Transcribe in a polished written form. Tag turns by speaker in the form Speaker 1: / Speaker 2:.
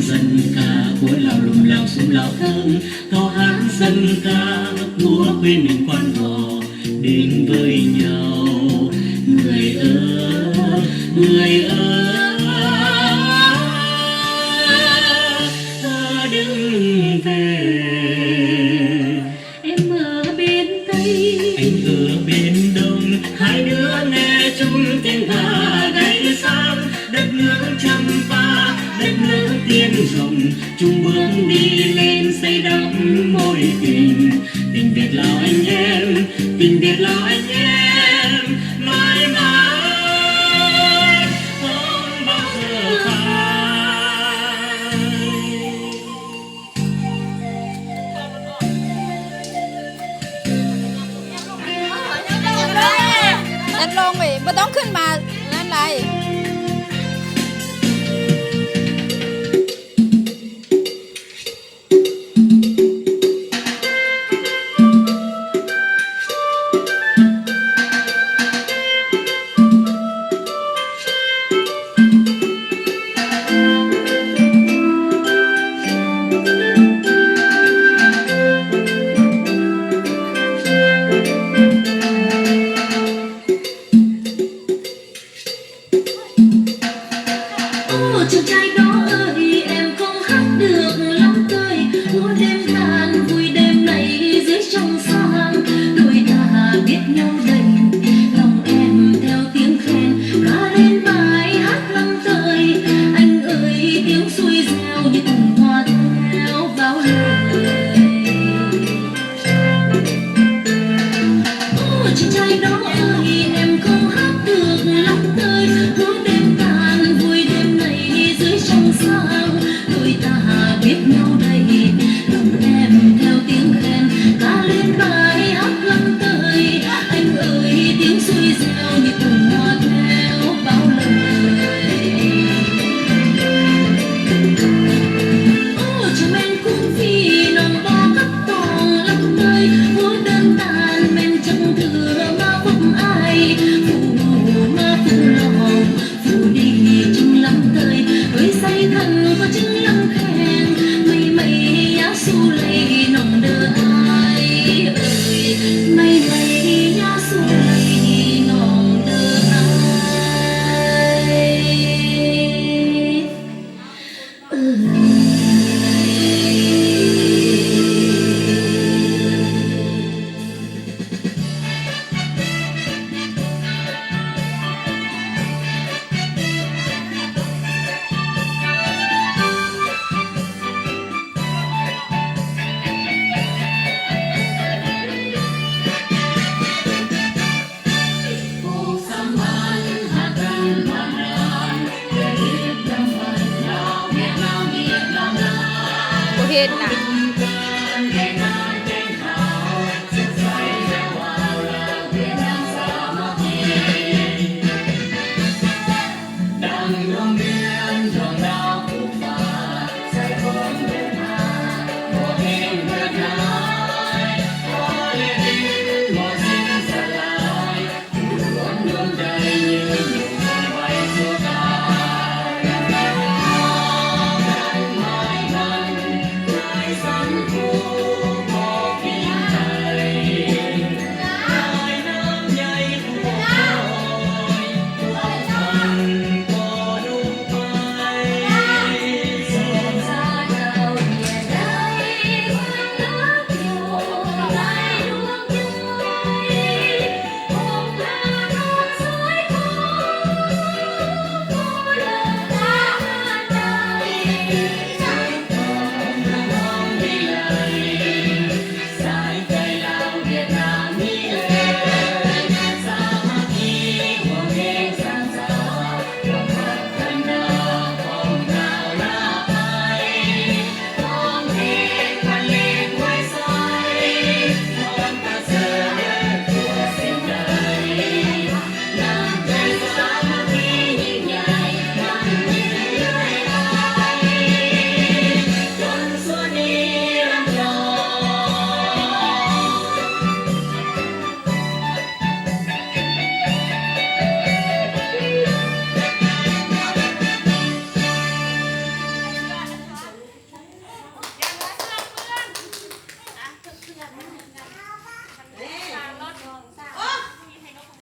Speaker 1: dân ca của lao lùm lao sum lao thơm, câu hát dân ca của quê mình Quan Họ đến với nhau. Người ơi, người ơi, đừng về.
Speaker 2: Em ở bên Tây,
Speaker 1: Anh ở bên Đông, hai đứa nghe chung tiếng gà gáy sang. Đất nước Champa, đất nước tiên rồng, chung bước đi lên xây đắp mối tình. Tình Việt Lào anh em, tình Việt Lào anh em, mãi mãi không bao giờ phai.
Speaker 3: นั่นลงไปไม่ต้องขึ้นมานั่นไร
Speaker 2: chàng trai đó ơi, em không hát được lắm tơi. Múa đêm tàn vui đêm này dưới trăng sáng, đôi ta biết nhau đầy. Lòng em theo tiếng khen ca lên bài hát lắm tơi. Anh ơi tiếng xuôi reo như cùng hoa theo bao lời. Chàng trai đó ơi, em không hát được lắm tơi. Múa đêm tàn vui đêm này dưới trăng sáng, đôi ta biết nhau đầy. Lòng em theo tiếng khen ca lên bài hát lắm tơi. Anh ơi tiếng xuôi reo như cùng hoa theo bao lời. Chồng em cũng vì lòng bao cắt tòng lắm tơi. Múa đơn tàn men chẳng thừa mà không ai. Phụ mà phụ lòng phụ đi chung lắm tơi. Với say thần có chứng lắm khen. Mây mây nhá su lầy nồng đơ ai ơi. Mây mây nhá su lầy nồng đơ ai ơi.
Speaker 3: กูเห็นนะ